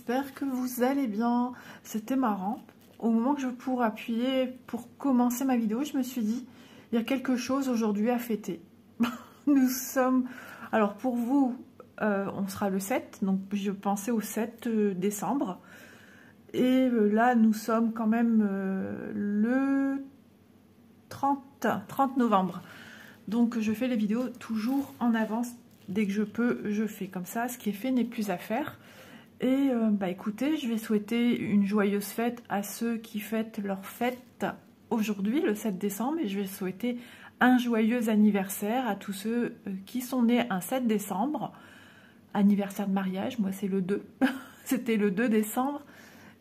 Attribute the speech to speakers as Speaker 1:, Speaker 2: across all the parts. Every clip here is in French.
Speaker 1: j'espère que vous allez bien. C'était marrant. Au moment que je pourrais appuyer pour commencer ma vidéo, je me suis dit, il y a quelque chose aujourd'hui à fêter. Nous sommes... Alors pour vous, on sera le 7, donc je pensais au 7 décembre. Et là, nous sommes quand même le 30 novembre. Donc je fais les vidéos toujours en avance. Dès que je peux, je fais comme ça. Ce qui est fait n'est plus à faire. Et écoutez, je vais souhaiter une joyeuse fête à ceux qui fêtent leur fête aujourd'hui, le 7 décembre. Et je vais souhaiter un joyeux anniversaire à tous ceux qui sont nés un 7 décembre. Anniversaire de mariage, moi c'est le 2. C'était le 2 décembre.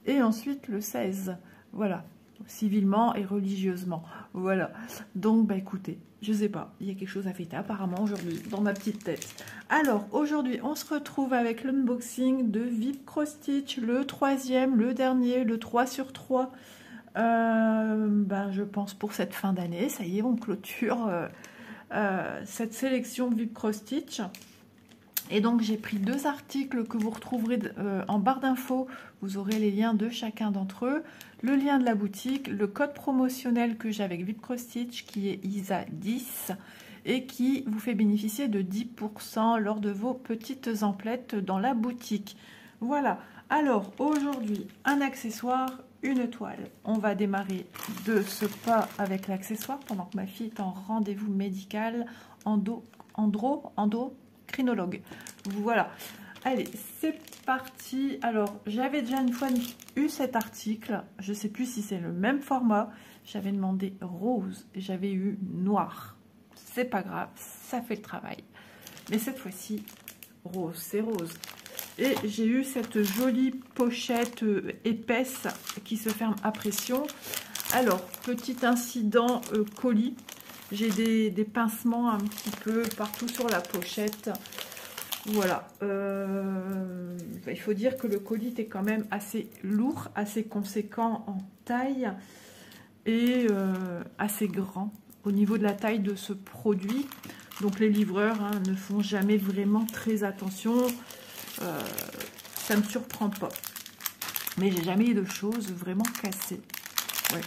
Speaker 1: Et ensuite le 16. Voilà. Civilement et religieusement. Voilà. Donc, écoutez, je sais pas. Il y a quelque chose à fêter apparemment aujourd'hui dans ma petite tête. Alors, aujourd'hui, on se retrouve avec l'unboxing de VIP Cross Stitch, le 3e, le dernier, le 3 sur 3. Je pense pour cette fin d'année. Ça y est, on clôture cette sélection VIP Cross Stitch. Et donc, j'ai pris 2 articles que vous retrouverez en barre d'infos. Vous aurez les liens de chacun d'entre eux. Le lien de la boutique, le code promotionnel que j'ai avec VIP Cross Stitch qui est ISA10 et qui vous fait bénéficier de 10% lors de vos petites emplettes dans la boutique. Voilà. Alors, aujourd'hui, un accessoire, une toile. On va démarrer de ce pas avec l'accessoire pendant que ma fille est en rendez-vous médical endocrinologue. Voilà. Allez, c'est parti. Alors, j'avais déjà une fois eu cet article. Je ne sais plus si c'est le même format. J'avais demandé rose et j'avais eu noir. C'est pas grave, ça fait le travail. Mais cette fois-ci, rose, c'est rose. Et j'ai eu cette jolie pochette épaisse qui se ferme à pression. Alors, petit incident colis. J'ai des pincements un petit peu partout sur la pochette. Voilà. Il faut dire que le colis était quand même assez lourd, assez conséquent en taille et assez grand au niveau de la taille de ce produit. Donc les livreurs ne font jamais vraiment très attention. Ça ne me surprend pas. Mais j'ai jamais eu de choses vraiment cassées. Ouais.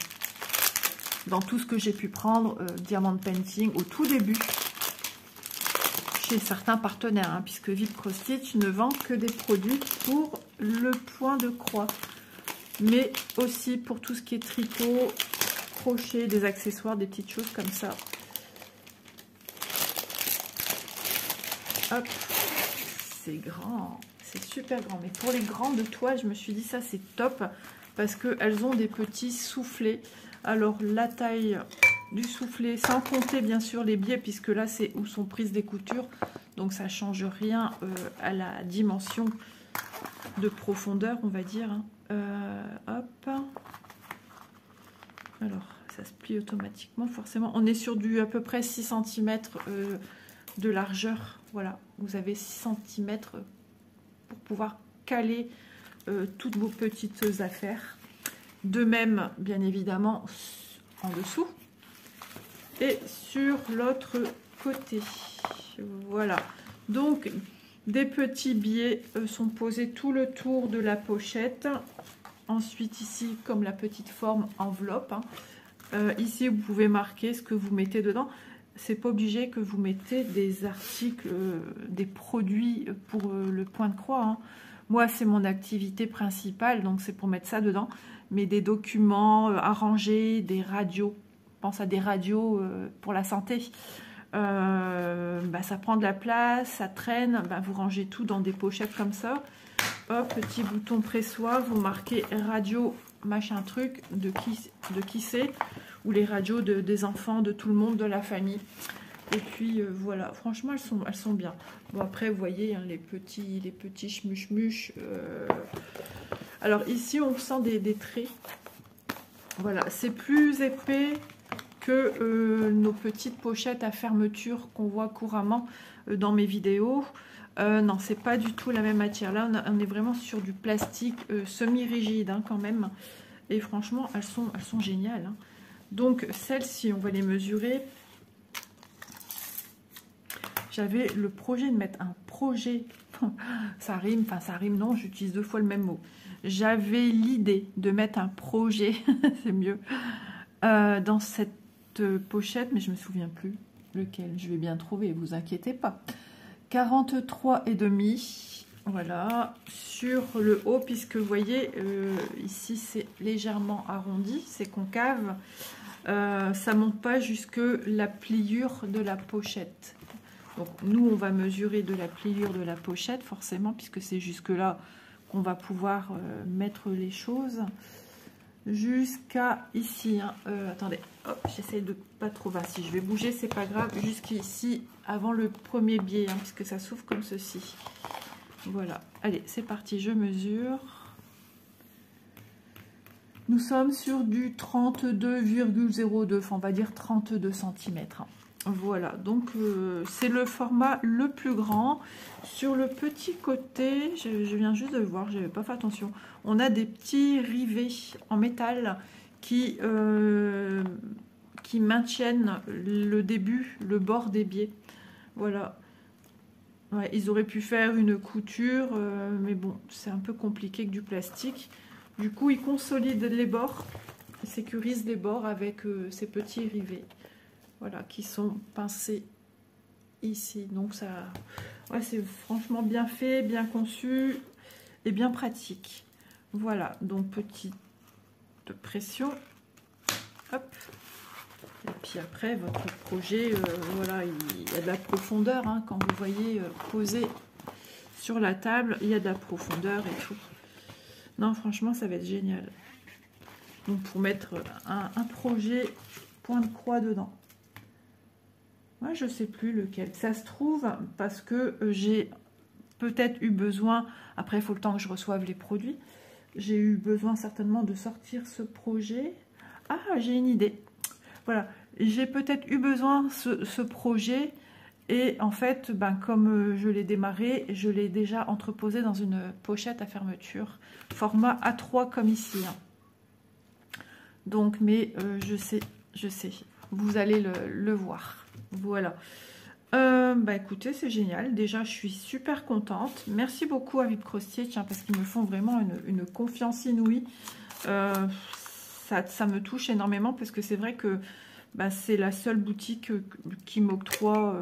Speaker 1: Dans tout ce que j'ai pu prendre, Diamond Painting, au tout début, chez certains partenaires, puisque VIP Cross Stitch ne vend que des produits pour le point de croix, mais aussi pour tout ce qui est tricot, crochet, des accessoires, des petites choses comme ça. Hop, c'est grand, c'est super grand, mais pour les grandes toiles, je me suis dit ça c'est top, parce qu'elles ont des petits soufflets. Alors la taille du soufflet, sans compter bien sûr les biais, puisque là c'est où sont prises des coutures, donc ça change rien à la dimension de profondeur, on va dire. Hop, alors ça se plie automatiquement, forcément on est sur du à peu près 6 cm de largeur. Voilà, vous avez 6 cm pour pouvoir caler toutes vos petites affaires. De même, bien évidemment, en dessous et sur l'autre côté. Voilà. Donc, des petits biais sont posés tout le tour de la pochette. Ensuite, ici, comme la petite forme enveloppe. Ici, vous pouvez marquer ce que vous mettez dedans. C'est pas obligé que vous mettez des articles, des produits pour le point de croix. Moi, c'est mon activité principale, donc c'est pour mettre ça dedans. Mais des documents arrangés, des radios. Je pense à des radios pour la santé. Ça prend de la place, ça traîne. Vous rangez tout dans des pochettes comme ça. Hop, petit bouton pressoir, vous marquez radio, machin truc, de qui c'est. Ou les radios des enfants, de tout le monde, de la famille. Et puis voilà, franchement elles sont bien. Bon après vous voyez les petits schmuch. Alors ici on sent des traits. Voilà, c'est plus épais que nos petites pochettes à fermeture qu'on voit couramment dans mes vidéos. Non, c'est pas du tout la même matière. Là on est vraiment sur du plastique semi-rigide quand même. Et franchement elles sont géniales. Donc celles-ci on va les mesurer. J'avais le projet de mettre un projet Ça rime, enfin ça rime, non, j'utilise 2 fois le même mot. J'avais l'idée de mettre un projet, c'est mieux, dans cette pochette, mais je me souviens plus lequel. Je vais bien trouver, vous inquiétez pas. 43,5, voilà, sur le haut, puisque vous voyez, ici c'est légèrement arrondi, c'est concave. Ça monte pas jusque la pliure de la pochette. Donc nous on va mesurer de la pliure de la pochette forcément, puisque c'est jusque là qu'on va pouvoir mettre les choses, jusqu'à ici, hein. Attendez, j'essaie de pas trop, si je vais bouger c'est pas grave, jusqu'ici avant le premier biais, hein, puisque ça s'ouvre comme ceci. Voilà, allez c'est parti, je mesure. Nous sommes sur du 32,02, enfin on va dire 32 cm. Voilà, donc c'est le format le plus grand. Sur le petit côté, je viens juste de le voir, je n'avais pas fait attention. On a des petits rivets en métal qui maintiennent le début, le bord des biais. Voilà. Ouais, ils auraient pu faire une couture, mais bon, c'est un peu compliqué que du plastique. Du coup, ils consolident les bords, ils sécurisent les bords avec ces petits rivets, voilà, qui sont pincés ici. Donc ça, ouais, c'est franchement bien fait, bien conçu et bien pratique. Voilà, donc petite pression, hop. Et puis après, votre projet, voilà, il y a de la profondeur, hein, quand vous voyez posé sur la table, il y a de la profondeur et tout. Non, franchement, ça va être génial. Donc, pour mettre un projet point de croix dedans. Moi, je ne sais plus lequel. Ça se trouve, parce que j'ai peut-être eu besoin, après, il faut le temps que je reçoive les produits, j'ai eu besoin certainement de sortir ce projet. Ah, j'ai une idée. Voilà, j'ai peut-être eu besoin de ce projet. Et en fait, comme je l'ai démarré, je l'ai déjà entreposé dans une pochette à fermeture, format A3 comme ici. Hein. Donc, mais je sais, vous allez le voir. Voilà. Écoutez, c'est génial. Déjà, je suis super contente. Merci beaucoup à Vip Crostier, tiens, parce qu'ils me font vraiment une confiance inouïe. Ça me touche énormément, parce que c'est vrai que c'est la seule boutique qui m'octroie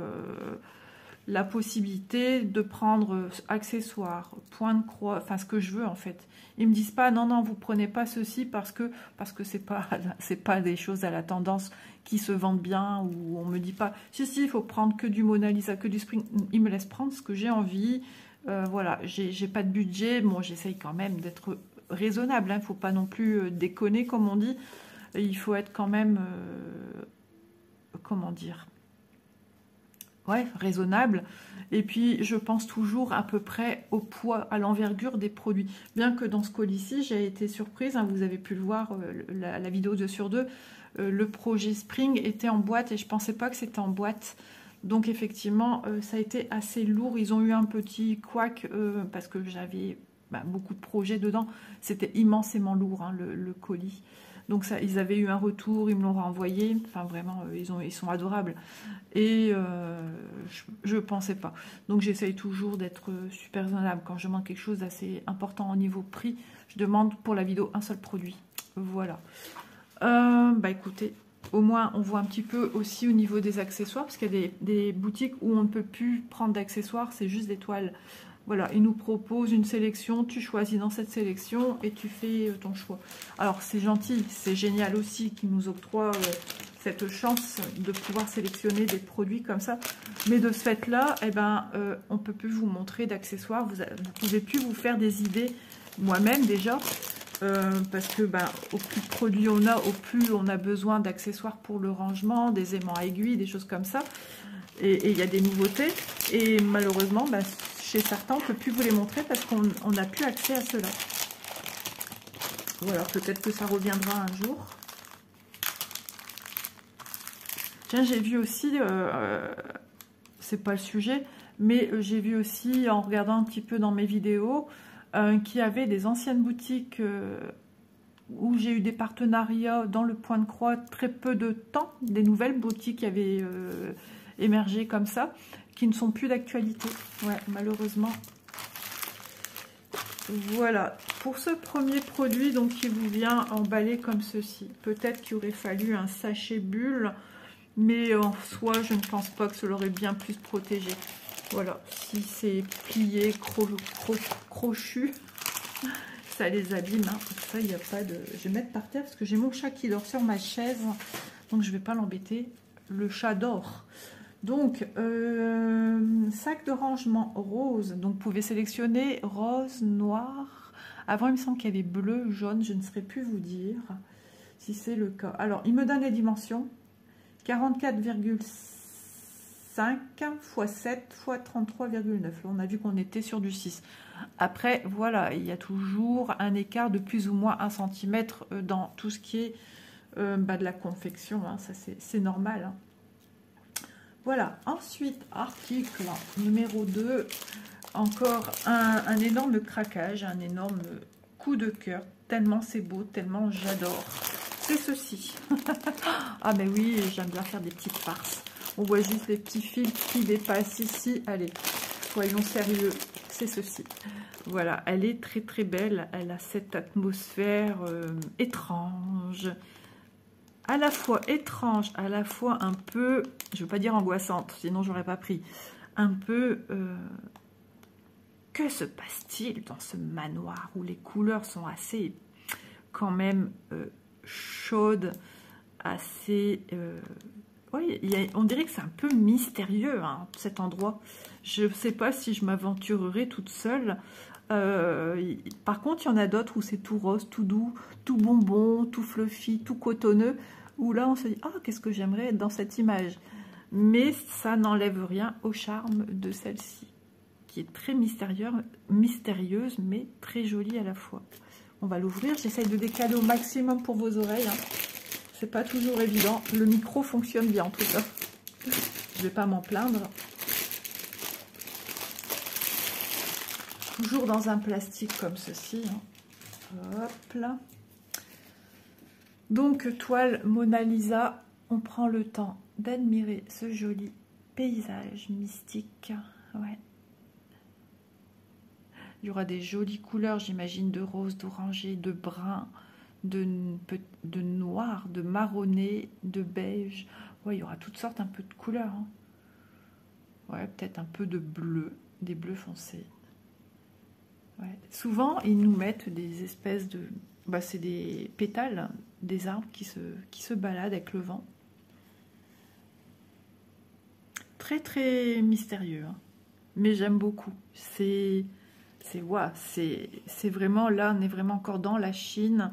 Speaker 1: la possibilité de prendre accessoires, point de croix, enfin ce que je veux en fait. Ils me disent pas non, vous prenez pas ceci parce que c'est pas des choses à la tendance qui se vendent bien, ou on me dit pas si il faut prendre que du Mona Lisa, que du Spring. Ils me laissent prendre ce que j'ai envie. Voilà, j'ai pas de budget. Bon, j'essaye quand même d'être raisonnable, hein, faut pas non plus déconner comme on dit. Il faut être quand même, comment dire, ouais, raisonnable. Et puis, je pense toujours à peu près au poids, à l'envergure des produits. Bien que dans ce colis-ci, j'ai été surprise, hein, vous avez pu le voir, la vidéo 2 sur 2, le projet Spring était en boîte et je ne pensais pas que c'était en boîte. Donc, effectivement, ça a été assez lourd. Ils ont eu un petit couac parce que j'avais beaucoup de projets dedans. C'était immensément lourd, hein, le colis. Donc ça, ils avaient eu un retour, ils me l'ont renvoyé. Enfin vraiment, ils sont adorables. Et je ne pensais pas. Donc j'essaye toujours d'être super raisonnable. Quand je demande quelque chose d'assez important au niveau prix, je demande pour la vidéo un seul produit. Voilà. Écoutez, au moins on voit un petit peu aussi au niveau des accessoires. Parce qu'il y a des boutiques où on ne peut plus prendre d'accessoires, c'est juste des toiles. Voilà, ils nous proposent une sélection, tu choisis dans cette sélection et tu fais ton choix. Alors c'est gentil, c'est génial aussi qu'ils nous octroient cette chance de pouvoir sélectionner des produits comme ça. Mais de ce fait-là, on ne peut plus vous montrer d'accessoires, vous ne pouvez plus vous faire des idées, moi-même déjà, parce que au plus de produits on a, au plus on a besoin d'accessoires pour le rangement, des aimants à aiguilles, des choses comme ça. Et il y a des nouveautés, et malheureusement, chez certains, on ne peut plus vous les montrer parce qu'on n'a plus accès à cela. Voilà, peut-être que ça reviendra un jour. Tiens, j'ai vu aussi, c'est pas le sujet, mais j'ai vu aussi, en regardant un petit peu dans mes vidéos, qu'il y avait des anciennes boutiques où j'ai eu des partenariats dans le point de croix très peu de temps, des nouvelles boutiques qui avaient émergé comme ça, qui ne sont plus d'actualité. Ouais, malheureusement, Voilà, pour ce premier produit, donc qui vous vient emballé comme ceci. Peut-être qu'il aurait fallu un sachet bulle, mais en soi, je ne pense pas que ça l'aurait bien plus protégé. Voilà, si c'est plié, crochu, ça les abîme. Hein. Ça, il n'y a pas de... Je vais mettre par terre parce que j'ai mon chat qui dort sur ma chaise, donc je ne vais pas l'embêter. Le chat dort. Donc, sac de rangement rose. Donc, vous pouvez sélectionner rose, noir. Avant, il me semble qu'il y avait bleu, jaune. Je ne saurais plus vous dire si c'est le cas. Alors, il me donne les dimensions. 44,5 x 7 x 33,9. Là, on a vu qu'on était sur du 6. Après, voilà, il y a toujours un écart de plus ou moins 1 cm dans tout ce qui est de la confection. Hein. Ça, c'est normal. Hein. Voilà, ensuite, article numéro 2, encore un énorme craquage, un énorme coup de cœur, tellement c'est beau, tellement j'adore. C'est ceci. Ah mais oui, j'aime bien faire des petites farces. On voit juste les petits fils qui dépassent ici. Allez, soyons sérieux, c'est ceci. Voilà, elle est très très belle, elle a cette atmosphère étrange. À la fois étrange, à la fois un peu, je ne veux pas dire angoissante, sinon j'aurais pas pris, un peu, que se passe-t-il dans ce manoir où les couleurs sont assez, quand même, chaudes, assez, oui, on dirait que c'est un peu mystérieux, hein, cet endroit. Je ne sais pas si je m'aventurerai toute seule. Par contre, il y en a d'autres où c'est tout rose, tout doux, tout bonbon, tout fluffy, tout cotonneux, où là on se dit « Ah, qu'est-ce que j'aimerais être dans cette image ?» Mais ça n'enlève rien au charme de celle-ci, qui est très mystérieuse, mais très jolie à la fois. On va l'ouvrir, j'essaye de décaler au maximum pour vos oreilles. Hein. C'est pas toujours évident, le micro fonctionne bien en tout cas. Je vais pas m'en plaindre. Toujours dans un plastique comme ceci. Hein. Hop là. Donc, toile Mona Lisa, on prend le temps d'admirer ce joli paysage mystique. Ouais. Il y aura des jolies couleurs, j'imagine, de rose, d'oranger, de brun, de noir, de marronné, de beige. Ouais, il y aura toutes sortes un peu de couleurs. Hein. Ouais, peut-être un peu de bleu, des bleus foncés. Ouais. Souvent, ils nous mettent des espèces de... Bah, c'est des pétales, des arbres qui se baladent avec le vent. Très, très mystérieux. Hein. Mais j'aime beaucoup. C'est vraiment... Là, on est vraiment encore dans la Chine,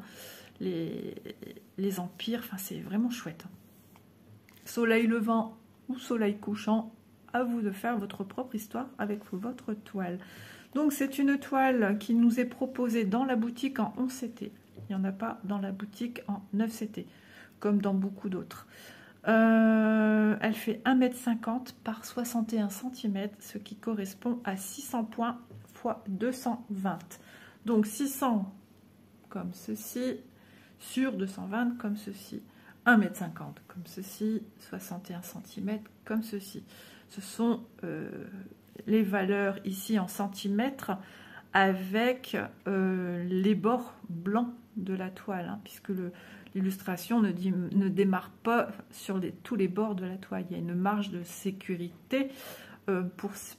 Speaker 1: les empires. Enfin, c'est vraiment chouette. Hein. Soleil levant ou soleil couchant, à vous de faire votre propre histoire avec votre toile. Donc, c'est une toile qui nous est proposée dans la boutique en 11 CT. Il n'y en a pas dans la boutique en 9 CT, comme dans beaucoup d'autres. Elle fait 1,50 m par 61 cm, ce qui correspond à 600 points x 220. Donc, 600 comme ceci, sur 220 comme ceci. 1,50 m comme ceci, 61 cm comme ceci. Ce sont... les valeurs ici en centimètres avec les bords blancs de la toile, hein, puisque l'illustration ne démarre pas sur tous les bords de la toile. Il y a une marge de sécurité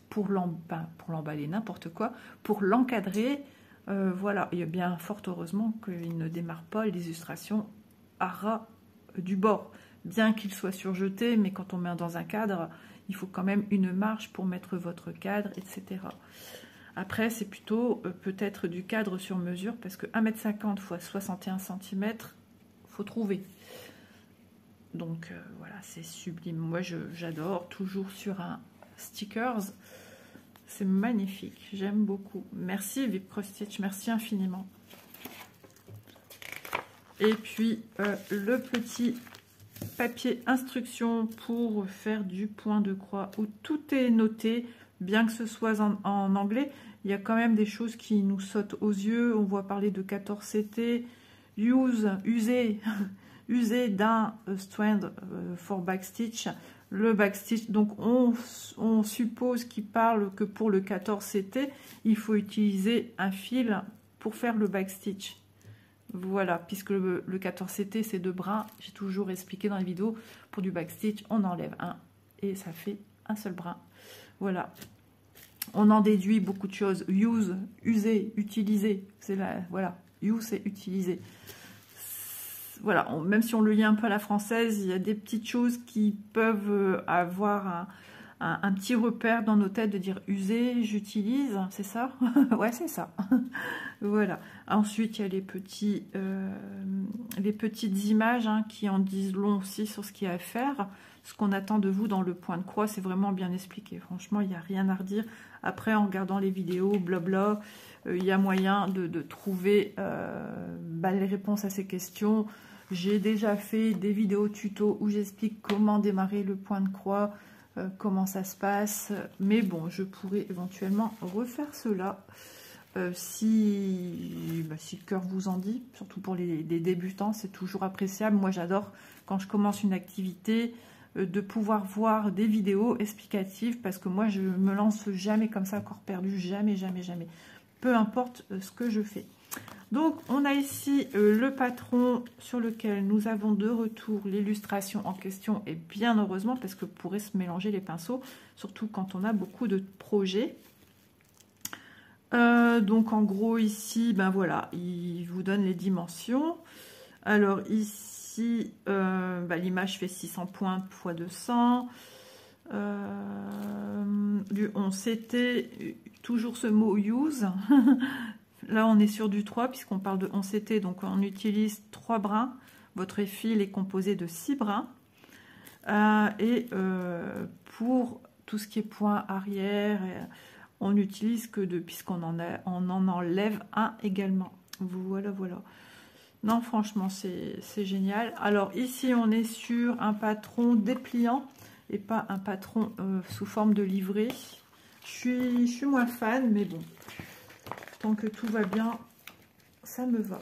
Speaker 1: pour l'emballer, n'importe quoi, pour l'encadrer. Voilà, il y a bien fort heureusement qu'il ne démarre pas l'illustration à ras du bord, bien qu'il soit surjeté, mais quand on met dans un cadre, il faut quand même une marge pour mettre votre cadre, etc. Après, c'est plutôt peut-être du cadre sur mesure, parce que 1,50 m x 61 cm, il faut trouver. Donc voilà, c'est sublime. Moi, j'adore, toujours sur un stickers. C'est magnifique, j'aime beaucoup. Merci Vip Cross Stitch, merci infiniment. Et puis, le petit... papier instruction pour faire du point de croix où tout est noté, bien que ce soit en anglais. Il y a quand même des choses qui nous sautent aux yeux. On voit parler de 14 CT, user, user d'un strand for backstitch. Le backstitch, donc on suppose qu'il parle que pour le 14 CT, il faut utiliser un fil pour faire le backstitch. Voilà, puisque le 14 CT c'est 2 brins, j'ai toujours expliqué dans les vidéos, pour du backstitch, on enlève un et ça fait un seul brin. Voilà. On en déduit beaucoup de choses. Use, user, utiliser, c'est là, voilà. Use, c'est utiliser. Voilà, même si on le lit un peu à la française, il y a des petites choses qui peuvent avoir un petit repère dans nos têtes de dire user, j'utilise, c'est ça? Ouais, c'est ça. Voilà. Ensuite, il y a les petites images qui en disent long aussi sur ce qu'il y a à faire. Ce qu'on attend de vous dans le point de croix, c'est vraiment bien expliqué. Franchement, il n'y a rien à redire. Après, en regardant les vidéos, blabla, il y a moyen de trouver les réponses à ces questions. J'ai déjà fait des vidéos tuto où j'explique comment démarrer le point de croix, comment ça se passe. Mais bon, je pourrais éventuellement refaire cela si le cœur vous en dit. Surtout pour les débutants, c'est toujours appréciable. Moi, j'adore quand je commence une activité de pouvoir voir des vidéos explicatives parce que moi, je me lance jamais comme ça, corps perdu, jamais, jamais, jamais. Peu importe ce que je fais. Donc, on a ici le patron sur lequel nous avons de retour l'illustration en question, et bien heureusement, parce que pourrait se mélanger les pinceaux, surtout quand on a beaucoup de projets. Donc, en gros, ici, ben voilà, il vous donne les dimensions. Alors, ici, l'image fait 600 points x 200. Du 11 CT, toujours ce mot use. Là, on est sur du 3 puisqu'on parle de 11 CT, donc on utilise 3 brins. Votre fil est composé de 6 brins. Pour tout ce qui est point arrière, on n'utilise que 2 puisqu'on en enlève un également. Voilà, voilà. Non, franchement, c'est génial. Alors ici, on est sur un patron dépliant et pas un patron sous forme de livret. Je suis moins fan, mais bon. Tant que tout va bien, ça me va.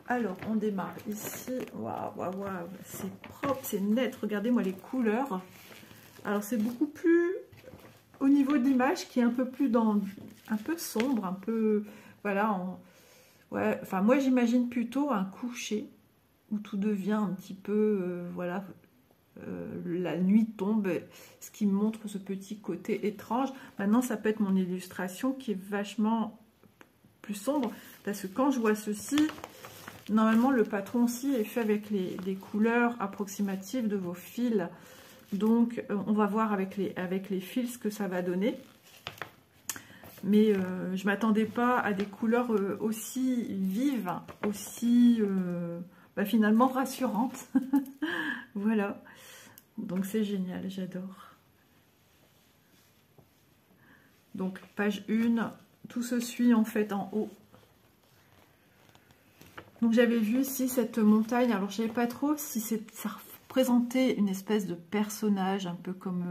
Speaker 1: Alors, on démarre ici. Waouh, waouh, waouh. C'est propre, c'est net. Regardez-moi les couleurs. Alors, c'est beaucoup plus au niveau de l'image qui est un peu plus un peu sombre, un peu... Voilà. Ouais, enfin, moi, j'imagine plutôt un coucher où tout devient un petit peu... voilà. La nuit tombe, ce qui me montre ce petit côté étrange. Maintenant, ça peut être mon illustration qui est vachement... plus sombre, parce que quand je vois ceci, normalement le patron aussi est fait avec les couleurs approximatives de vos fils, donc on va voir avec les fils ce que ça va donner, mais je m'attendais pas à des couleurs aussi vives, aussi finalement rassurantes. Voilà, donc c'est génial, j'adore. Donc page 1, tout se suit en fait en haut. Donc j'avais vu ici cette montagne, alors je ne savais pas trop si ça représentait une espèce de personnage, un peu comme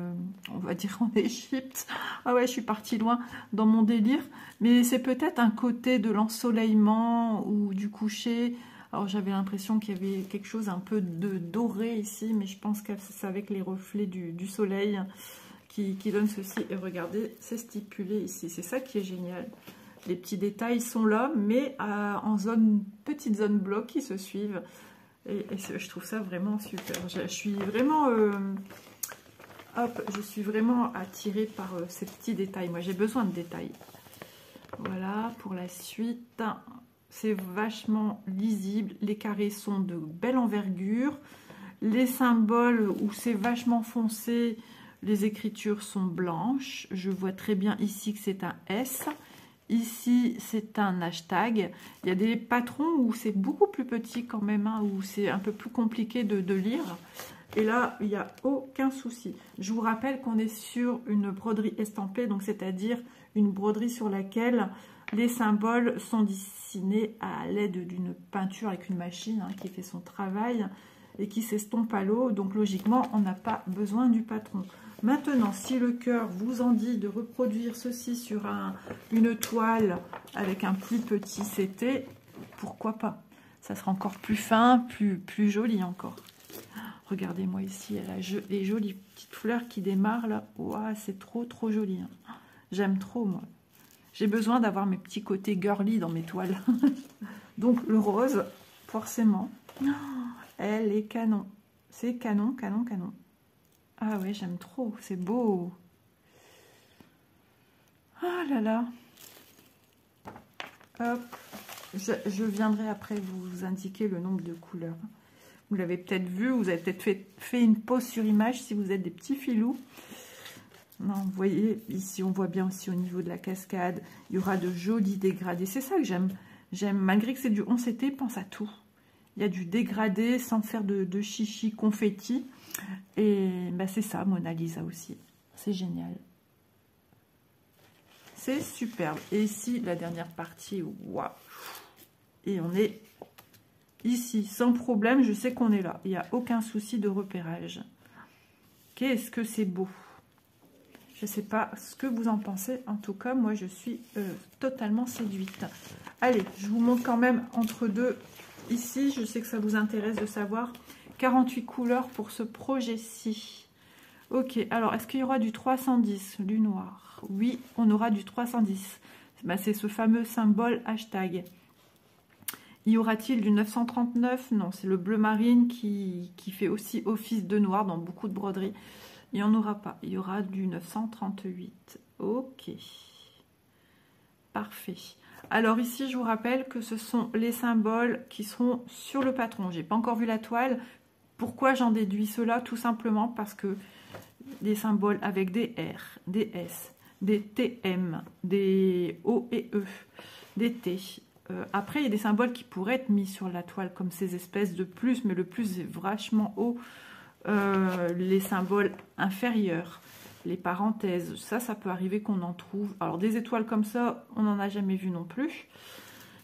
Speaker 1: on va dire en Égypte. Ah ouais, je suis partie loin dans mon délire, mais c'est peut-être un côté de l'ensoleillement ou du coucher. Alors j'avais l'impression qu'il y avait quelque chose un peu de doré ici, mais je pense que c'est avec les reflets du soleil qui donne ceci. Et regardez, c'est stipulé ici, c'est ça qui est génial. Les petits détails sont là, mais en petite zone bloc qui se suivent. Et je trouve ça vraiment super. Je suis vraiment, je suis vraiment attirée par ces petits détails. Moi, j'ai besoin de détails. Voilà, pour la suite, c'est vachement lisible. Les carrés sont de belle envergure. Les symboles où c'est vachement foncé, les écritures sont blanches. Je vois très bien ici que c'est un S. Ici, c'est un hashtag. Il y a des patrons où c'est beaucoup plus petit quand même, où c'est un peu plus compliqué de lire. Et là, il n'y a aucun souci. Je vous rappelle qu'on est sur une broderie estampée, donc c'est-à-dire une broderie sur laquelle les symboles sont dessinés à l'aide d'une peinture avec une machine qui fait son travail et qui s'estompe à l'eau. Donc logiquement, on n'a pas besoin du patron. Maintenant, si le cœur vous en dit de reproduire ceci sur une toile avec un plus petit CT, pourquoi pas? ça sera encore plus fin, plus joli encore. Regardez-moi ici, elle a les jolies petites fleurs qui démarrent là. Ouah, c'est trop joli. Hein. J'aime trop, moi. J'ai besoin d'avoir mes petits côtés girly dans mes toiles. Donc, le rose, forcément. Oh, elle est canon. C'est canon, canon, canon. Ah ouais, j'aime trop. C'est beau. Ah là là. Hop. Je viendrai après vous indiquer le nombre de couleurs. Vous l'avez peut-être vu, vous avez peut-être fait une pause sur image si vous êtes des petits filous. Non, vous voyez, ici on voit bien aussi au niveau de la cascade, il y aura de jolis dégradés. C'est ça que j'aime. Malgré que c'est du 11CT, pense à tout. Il y a du dégradé sans faire de chichi confetti. Et bah, c'est ça, Mona Lisa aussi. C'est génial. C'est superbe. Et ici, la dernière partie, waouh. Et on est ici, sans problème. Je sais qu'on est là. Il n'y a aucun souci de repérage. Qu'est-ce que c'est beau. Je ne sais pas ce que vous en pensez. En tout cas, moi, je suis totalement séduite. Allez, je vous montre quand même entre deux. Ici, je sais que ça vous intéresse de savoir. 48 couleurs pour ce projet-ci. Ok, alors, est-ce qu'il y aura du 310, du noir? Oui, on aura du 310. Ben, c'est ce fameux symbole hashtag. Y aura-t-il du 939? Non, c'est le bleu marine qui fait aussi office de noir dans beaucoup de broderies. Il n'y en aura pas. Il y aura du 938. Ok. Parfait. Alors ici, je vous rappelle que ce sont les symboles qui seront sur le patron. Je n'ai pas encore vu la toile. Pourquoi j'en déduis cela? Tout simplement parce que des symboles avec des R, des S, des TM, des O et E, des T. Après, il y a des symboles qui pourraient être mis sur la toile, comme ces espèces de plus, mais le plus est vachement haut. Les symboles inférieurs, les parenthèses, ça peut arriver qu'on en trouve. Alors, des étoiles comme ça, on n'en a jamais vu non plus.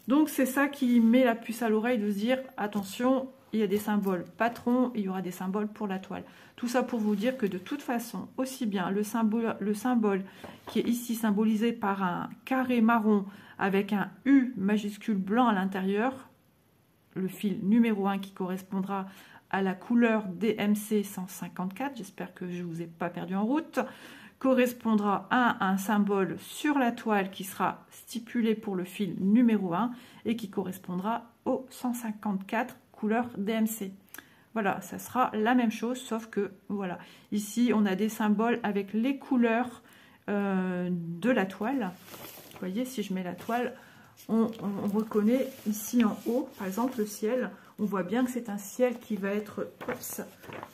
Speaker 1: Donc, c'est ça qui met la puce à l'oreille de se dire, attention, il y a des symboles patrons, et il y aura des symboles pour la toile. Tout ça pour vous dire que de toute façon, aussi bien le symbole qui est ici symbolisé par un carré marron avec un U majuscule blanc à l'intérieur, le fil numéro 1 qui correspondra à la couleur DMC 154, j'espère que je ne vous ai pas perdu en route, correspondra à un symbole sur la toile qui sera stipulé pour le fil numéro 1 et qui correspondra au 154 couleur DMC. Voilà, ça sera la même chose, sauf que, voilà, ici, on a des symboles avec les couleurs de la toile. Vous voyez, si je mets la toile, on reconnaît ici en haut, par exemple, le ciel. On voit bien que c'est un ciel qui va être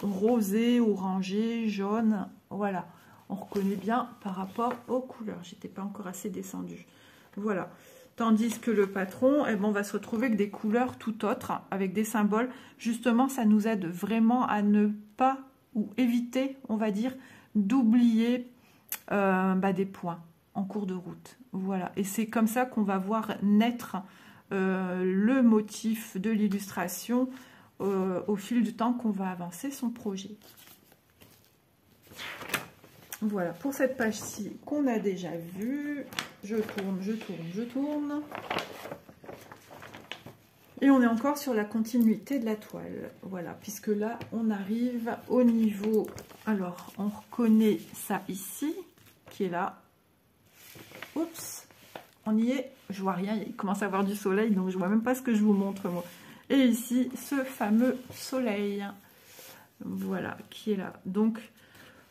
Speaker 1: rosé, orangé, jaune. Voilà, on reconnaît bien par rapport aux couleurs. J'étais pas encore assez descendue. Voilà. Tandis que le patron, eh ben, on va se retrouver avec des couleurs tout autres, avec des symboles. Justement, ça nous aide vraiment à ne pas, ou éviter, on va dire, d'oublier des points en cours de route. Voilà. Et c'est comme ça qu'on va voir naître le motif de l'illustration au fil du temps qu'on va avancer son projet. Voilà, pour cette page-ci qu'on a déjà vue, je tourne. Et on est encore sur la continuité de la toile. Voilà, puisque là, on arrive au niveau... Alors, on reconnaît ça ici, qui est là. Oups, on y est. Je vois rien, il commence à avoir du soleil, donc je vois même pas ce que je vous montre, moi. Et ici, ce fameux soleil. Voilà, qui est là. Donc...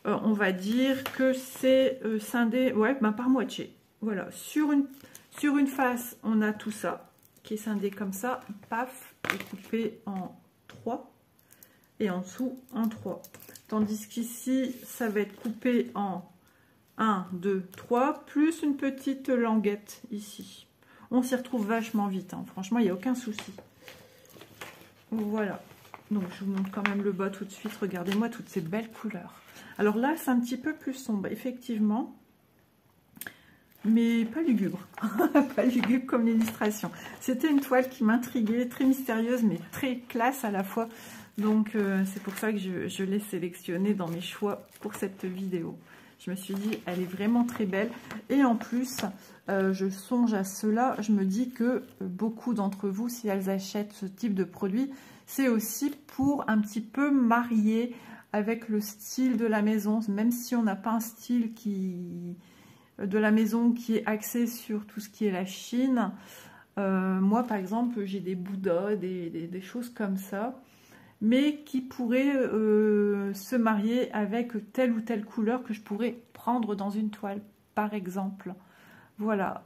Speaker 1: on va dire que c'est scindé par moitié. Voilà, sur une face, on a tout ça qui est scindé comme ça, paf, et coupé en 3 et en dessous en 3. Tandis qu'ici, ça va être coupé en 1, 2, 3, plus une petite languette ici. On s'y retrouve vachement vite, hein. Franchement, il n'y a aucun souci. Voilà. Donc, je vous montre quand même le bas tout de suite. Regardez-moi toutes ces belles couleurs. Alors là, c'est un petit peu plus sombre, effectivement. Mais pas lugubre. Pas lugubre comme l'illustration. C'était une toile qui m'intriguait, très mystérieuse, mais très classe à la fois. Donc, c'est pour ça que je l'ai sélectionnée dans mes choix pour cette vidéo. Je me suis dit, elle est vraiment très belle. Et en plus, je songe à cela. Je me dis que beaucoup d'entre vous, si elles achètent ce type de produit, c'est aussi pour un petit peu marier avec le style de la maison. Même si on n'a pas un style de la maison qui est axé sur tout ce qui est la Chine. Moi, par exemple, j'ai des bouddhas, des choses comme ça, mais qui pourraient se marier avec telle ou telle couleur que je pourrais prendre dans une toile, par exemple. Voilà.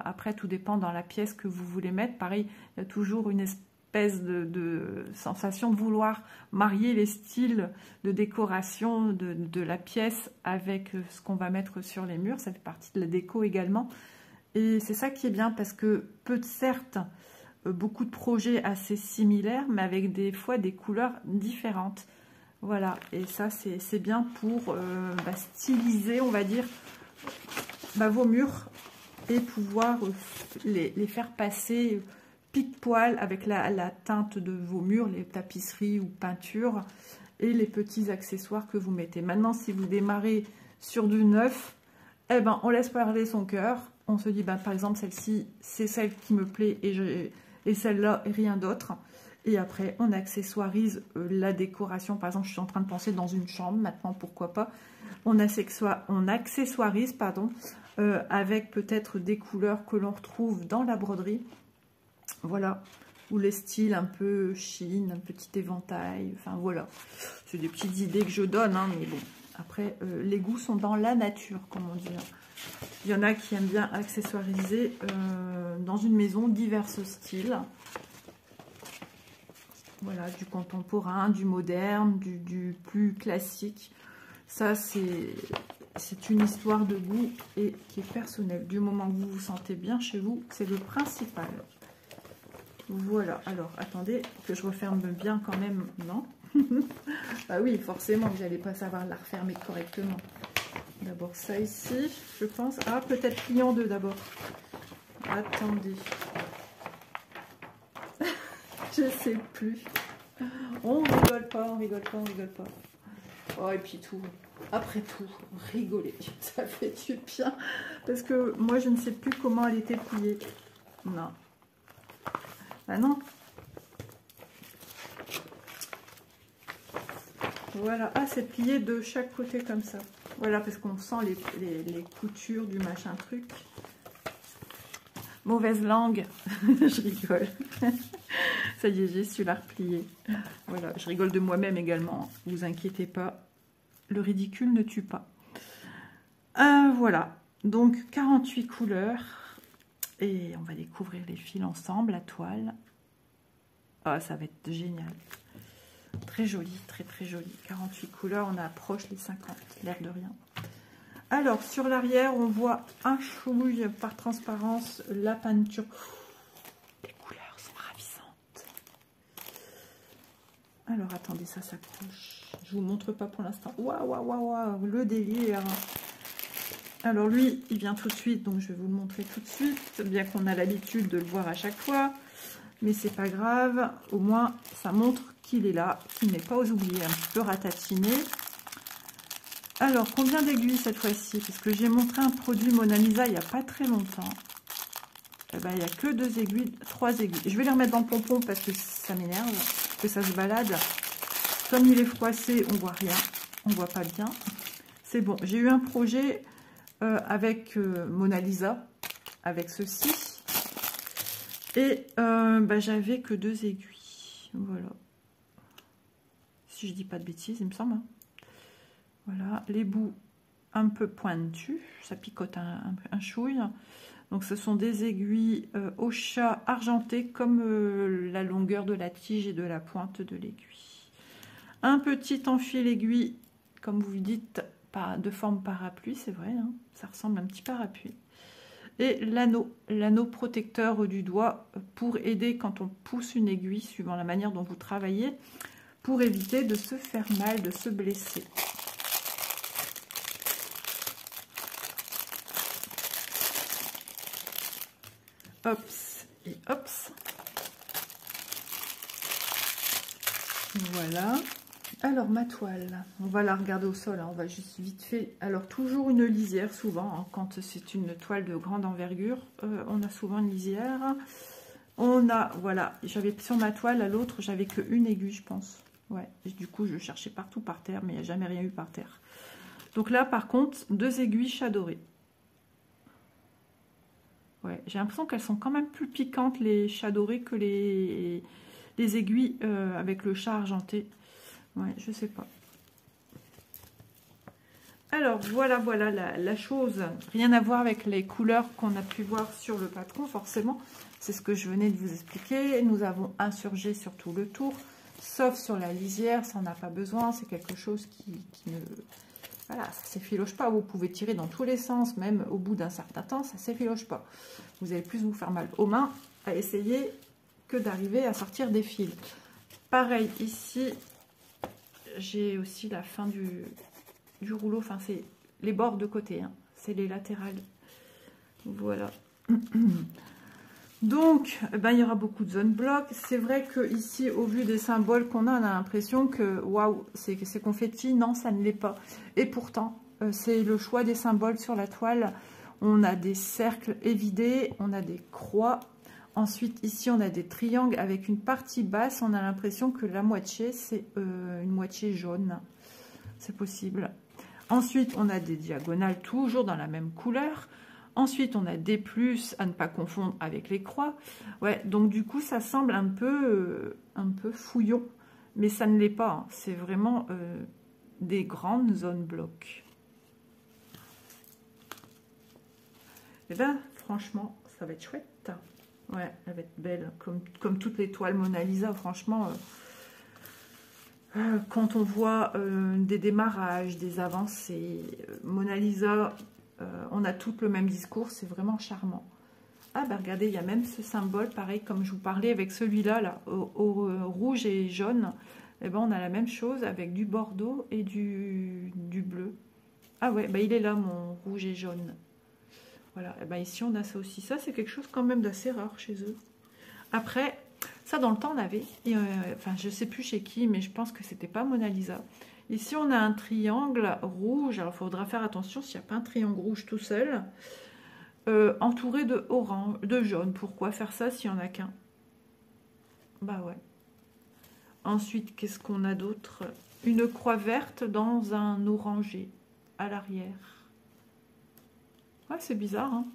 Speaker 1: Après, tout dépend dans la pièce que vous voulez mettre. Pareil, il y a toujours une espèce de sensation de vouloir marier les styles de décoration de la pièce avec ce qu'on va mettre sur les murs. Ça fait partie de la déco également. Et c'est ça qui est bien parce que certes, beaucoup de projets assez similaires, mais avec des fois des couleurs différentes. Voilà, et ça c'est bien pour styliser, on va dire, vos murs et pouvoir les faire passer pile-poil avec la teinte de vos murs, les tapisseries ou peintures et les petits accessoires que vous mettez. Maintenant, si vous démarrez sur du neuf, eh ben, on laisse parler son cœur. On se dit, par exemple, celle-ci, c'est celle qui me plaît et celle-là, rien d'autre. Et après, on accessoirise la décoration. Par exemple, je suis en train de penser dans une chambre. Maintenant, pourquoi pas. On accessoirise, avec peut-être des couleurs que l'on retrouve dans la broderie. Voilà. Ou les styles un peu Chine, un petit éventail. Enfin, voilà. C'est des petites idées que je donne, hein, mais bon. Après, les goûts sont dans la nature, comme on dit. Il y en a qui aiment bien accessoiriser dans une maison divers styles. Voilà, du contemporain, du moderne, du plus classique. Ça, c'est une histoire de goût et qui est personnelle. Du moment que vous vous sentez bien chez vous, c'est le principal. Voilà, alors attendez que je referme bien quand même. Non. Bah oui, forcément, vous n'allez pas savoir la refermer correctement. D'abord ça ici, je pense. Ah, peut-être pliant 2 d'abord. Attendez. Je sais plus. On rigole pas, on rigole pas, on rigole pas. Oh, et puis tout. Après tout, rigoler. Ça fait du bien. Parce que moi, je ne sais plus comment elle était pliée. Non. Ah non. Voilà. Ah, c'est plié de chaque côté comme ça. Voilà, parce qu'on sent les coutures du machin truc. Mauvaise langue. Je rigole. Ça y est, j'ai su la replier. Voilà, je rigole de moi-même également. Ne vous inquiétez pas. Le ridicule ne tue pas. Voilà. Donc, 48 couleurs. Et on va découvrir les fils ensemble, la toile. Ah, ça va être génial. Très joli, très très joli. 48 couleurs, on approche les 50, l'air de rien. Alors, sur l'arrière, on voit un chouille par transparence, la peinture. Les couleurs sont ravissantes. Alors, attendez, ça s'accroche. Je vous montre pas pour l'instant. Waouh, waouh, waouh, waouh, le délire. Alors, lui, il vient tout de suite, donc je vais vous le montrer tout de suite, bien qu'on a l'habitude de le voir à chaque fois. Mais c'est pas grave, au moins, ça montre qu'il est là, qu'il n'est pas aux oubliés, un petit peu ratatiné. Alors, combien d'aiguilles cette fois-ci? Parce que j'ai montré un produit Mona Lisa il n'y a pas très longtemps. Eh ben, il n'y a que 2 aiguilles, 3 aiguilles. Je vais les remettre dans le pompon parce que ça m'énerve, que ça se balade. Comme il est froissé, on voit rien, on voit pas bien. C'est bon, j'ai eu un projet avec Mona Lisa, avec ceci. Et j'avais que 2 aiguilles. Voilà. Si je dis pas de bêtises, il me semble. Hein. Voilà. Les bouts un peu pointus. Ça picote un chouille. Donc ce sont des aiguilles au chat argentées comme la longueur de la tige et de la pointe de l'aiguille. Un petit enfil aiguille, comme vous dites, de forme parapluie, c'est vrai. Hein, ça ressemble à un petit parapluie. Et l'anneau protecteur du doigt pour aider quand on pousse une aiguille, suivant la manière dont vous travaillez, pour éviter de se faire mal, de se blesser. Hops et hops. Voilà. Alors, ma toile, on va la regarder au sol, hein, on va juste vite fait. Alors, toujours une lisière, souvent, hein, quand c'est une toile de grande envergure, on a souvent une lisière. On a, voilà, j'avais sur ma toile, à l'autre, j'avais qu'une aiguille, je pense. Ouais, et du coup, je cherchais partout par terre, mais il n'y a jamais rien eu par terre. Donc là, par contre, 2 aiguilles chat doré. Ouais, j'ai l'impression qu'elles sont quand même plus piquantes, les chats dorés, que les aiguilles avec le chat argenté. Ouais, je sais pas. Alors, voilà la chose. Rien à voir avec les couleurs qu'on a pu voir sur le patron, forcément. C'est ce que je venais de vous expliquer. Nous avons insurgé sur tout le tour, sauf sur la lisière, ça n'en a pas besoin. C'est quelque chose qui ne... Voilà, ça s'effiloche pas. Vous pouvez tirer dans tous les sens, même au bout d'un certain temps, ça s'effiloche pas. Vous allez plus vous faire mal aux mains à essayer que d'arriver à sortir des fils. Pareil, ici, j'ai aussi la fin du rouleau. Enfin, c'est les bords de côté, hein. C'est les latérales. Voilà. Donc, ben, il y aura beaucoup de zones blocs. C'est vrai que ici, au vu des symboles qu'on a, on a l'impression que waouh, c'est confetti. Non, ça ne l'est pas. Et pourtant, c'est le choix des symboles sur la toile. On a des cercles évidés, on a des croix. Ensuite, ici, on a des triangles avec une partie basse. On a l'impression que la moitié, c'est une moitié jaune. C'est possible. Ensuite, on a des diagonales toujours dans la même couleur. Ensuite, on a des plus à ne pas confondre avec les croix. Ouais, donc du coup, ça semble un peu fouillon, mais ça ne l'est pas, hein. C'est vraiment des grandes zones blocs. Et bien, franchement, ça va être chouette. Ouais, elle va être belle, comme toutes les toiles Mona Lisa, franchement. Quand on voit des démarrages, des avancées, Mona Lisa... on a toutes le même discours, c'est vraiment charmant. Ah ben regardez, il y a même ce symbole, pareil comme je vous parlais avec celui-là, là, au rouge et jaune. Et ben on a la même chose avec du bordeaux et du bleu. Ah ouais, ben il est là mon rouge et jaune. Voilà, et ben ici on a ça aussi. Ça c'est quelque chose quand même d'assez rare chez eux. Après, ça dans le temps on avait, enfin je sais plus chez qui, mais je pense que c'était pas Mona Lisa. Ici, on a un triangle rouge. Alors, il faudra faire attention s'il n'y a pas un triangle rouge tout seul. Entouré de orange, de jaune. Pourquoi faire ça s'il n'y en a qu'un? Bah ouais. Ensuite, qu'est-ce qu'on a d'autre? Une croix verte dans un orangé à l'arrière. Ouais, c'est bizarre, hein?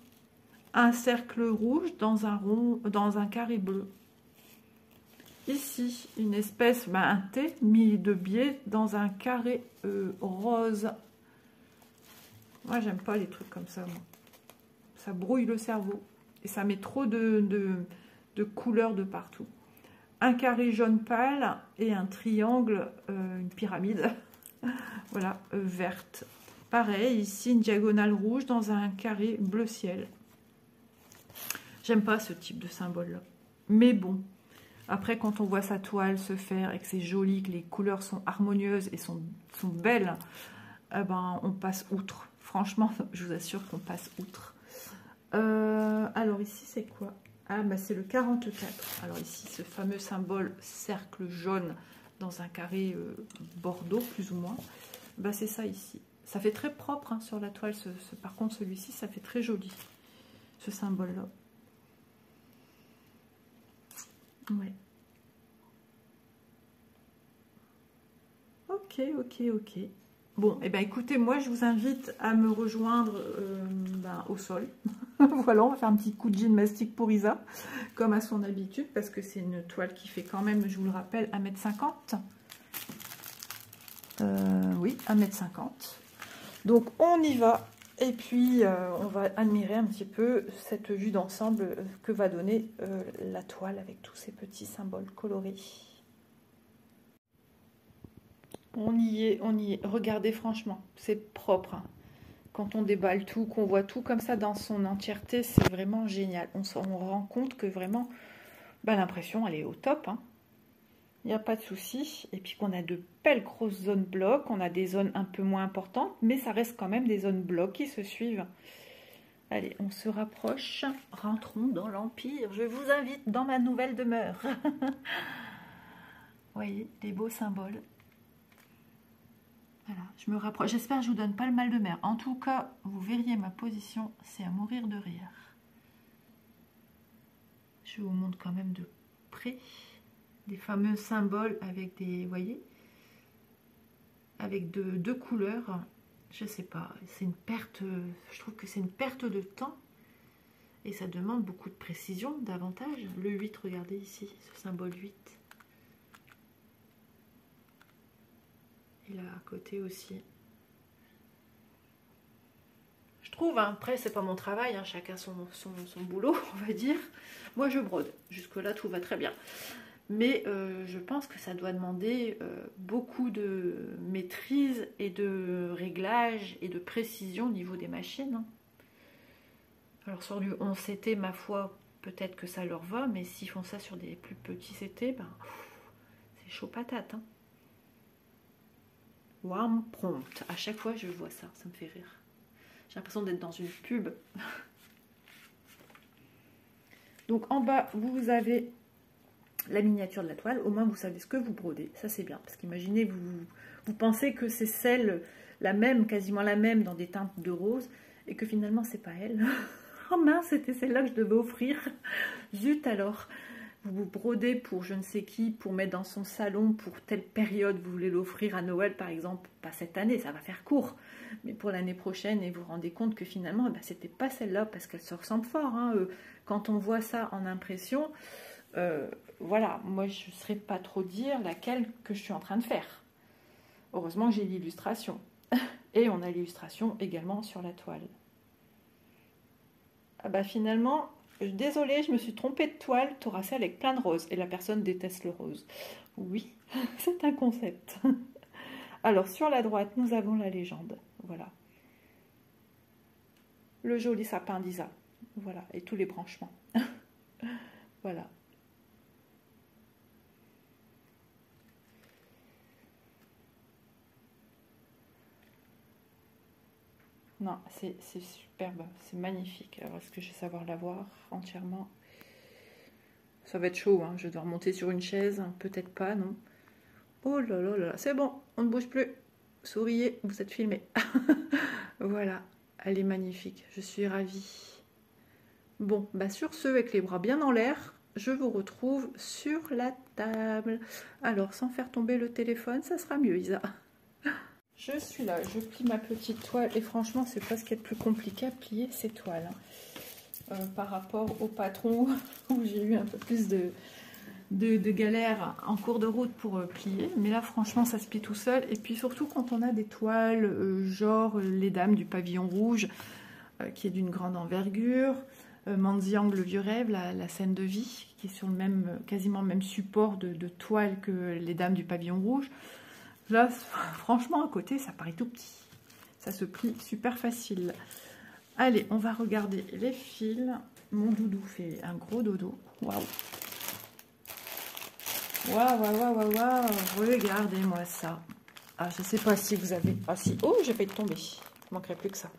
Speaker 1: Un cercle rouge dans un rond, dans un carré bleu. Ici, une espèce, un T mis de biais dans un carré rose. Moi, j'aime pas les trucs comme ça, moi. Ça brouille le cerveau. Et ça met trop de couleurs de partout. Un carré jaune pâle et un triangle, une pyramide. Voilà, verte. Pareil, ici, une diagonale rouge dans un carré bleu ciel. J'aime pas ce type de symbole-là. Mais bon. Après, quand on voit sa toile se faire et que c'est joli, que les couleurs sont harmonieuses et sont belles, eh ben, on passe outre. Franchement, je vous assure qu'on passe outre. Alors ici, c'est quoi? Ah, bah, c'est le 44. Alors ici, ce fameux symbole cercle jaune dans un carré bordeaux, plus ou moins. Bah, c'est ça ici. Ça fait très propre, hein, sur la toile. Par contre, celui-ci, ça fait très joli, ce symbole-là. Ouais. Ok, ok, ok. Bon, et ben écoutez, moi je vous invite à me rejoindre au sol. Voilà, on va faire un petit coup de gymnastique pour Isa, comme à son habitude, parce que c'est une toile qui fait quand même, je vous le rappelle, 1,50 m. Oui, 1,50 m. Donc on y va. Et puis, on va admirer un petit peu cette vue d'ensemble que va donner la toile avec tous ces petits symboles colorés. On y est, on y est. Regardez franchement, c'est propre, hein. Quand on déballe tout, qu'on voit tout comme ça dans son entièreté, c'est vraiment génial. On rend compte que vraiment, l'impression, elle est au top, hein. Il n'y a pas de souci. Et puis qu'on a de belles grosses zones blocs. On a des zones un peu moins importantes, mais ça reste quand même des zones blocs qui se suivent. Allez, on se rapproche. Rentrons dans l'Empire. Je vous invite dans ma nouvelle demeure. Vous voyez, des beaux symboles. Voilà, je me rapproche. J'espère que je vous donne pas le mal de mer. En tout cas, vous verriez ma position, c'est à mourir de rire. Je vous montre quand même de près des fameux symboles avec des, vous voyez, avec deux couleurs. Je sais pas, c'est une perte, je trouve que c'est une perte de temps et ça demande beaucoup de précision davantage. Le 8, regardez ici, ce symbole 8. Et là à côté aussi. Je trouve, hein, après c'est pas mon travail, hein, chacun son boulot, on va dire. Moi je brode, jusque là tout va très bien. Mais je pense que ça doit demander beaucoup de maîtrise et de réglage et de précision au niveau des machines. Hein. Alors sur du 11 CT, ma foi, peut-être que ça leur va, mais s'ils font ça sur des plus petits CT, ben, c'est chaud patate. Hein. Warm prompt, à chaque fois je vois ça, ça me fait rire. J'ai l'impression d'être dans une pub. Donc en bas, vous avez la miniature de la toile. Au moins, vous savez ce que vous brodez. Ça, c'est bien. Parce qu'imaginez, vous pensez que c'est celle, la même, quasiment la même, dans des teintes de rose, et que finalement, c'est pas elle. Oh mince, c'était celle-là que je devais offrir. Zut alors. Vous brodez pour je ne sais qui, pour mettre dans son salon, pour telle période, vous voulez l'offrir à Noël par exemple, pas cette année, ça va faire court, mais pour l'année prochaine, et vous vous rendez compte que finalement, ben, c'était pas celle-là, parce qu'elle se ressemble fort. Hein. Quand on voit ça en impression, voilà, moi je ne saurais pas trop dire laquelle que je suis en train de faire. Heureusement que j'ai l'illustration. Et on a l'illustration également sur la toile. Ah bah finalement... Désolée, je me suis trompée de toile, Tauracelle avec plein de roses. Et la personne déteste le rose. Oui, c'est un concept. Alors, sur la droite, nous avons la légende. Voilà. Le joli sapin d'Isa. Voilà. Et tous les branchements. Voilà. Non, c'est superbe. C'est magnifique. Alors, est-ce que je vais savoir la voir entièrement? Ça va être chaud, hein. Je dois remonter sur une chaise. Peut-être pas, non. Oh là là là, c'est bon, on ne bouge plus. Souriez, vous êtes filmé. Voilà, elle est magnifique. Je suis ravie. Bon, bah sur ce, avec les bras bien en l'air, je vous retrouve sur la table. Alors, sans faire tomber le téléphone, ça sera mieux, Isa. Je suis là, je plie ma petite toile. Et franchement, c'est pas ce qui est le plus compliqué à plier ces toiles. Hein. Par rapport au patron, où j'ai eu un peu plus de galère en cours de route pour plier. Mais là, franchement, ça se plie tout seul. Et puis surtout, quand on a des toiles, genre les dames du pavillon rouge, qui est d'une grande envergure, Manziang, le vieux rêve, la scène de vie, qui est sur le même, quasiment le même support de toile que les dames du pavillon rouge. Là, franchement, à côté, ça paraît tout petit. Ça se plie super facile. Allez, on va regarder les fils. Mon doudou fait un gros dodo. Waouh! Waouh, waouh, waouh, waouh, waouh! Regardez-moi ça. Ah, je sais pas si vous avez... Ah si, oh, j'ai failli tomber. Il ne manquerait plus que ça.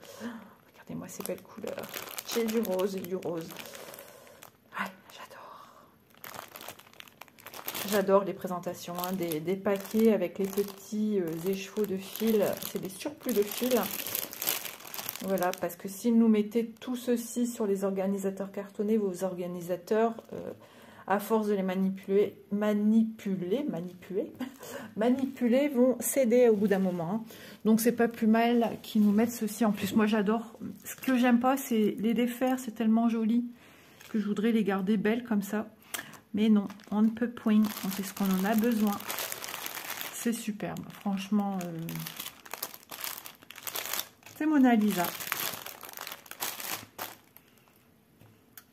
Speaker 1: Regardez-moi ces belles couleurs. J'ai du rose et du rose. Ouais, j'adore. J'adore les présentations, hein, des paquets avec les petits écheveaux de fil. C'est des surplus de fil. Voilà, parce que s'ils nous mettaient tout ceci sur les organisateurs cartonnés, vos organisateurs, à force de les manipuler, vont céder au bout d'un moment. Hein. Donc c'est pas plus mal qu'ils nous mettent ceci. En plus, moi j'adore. Ce que j'aime pas, c'est les défaire. C'est tellement joli que je voudrais les garder belles comme ça. Mais non, on ne peut point. On sait ce qu'on en a besoin. C'est superbe. Franchement, c'est Mona Lisa.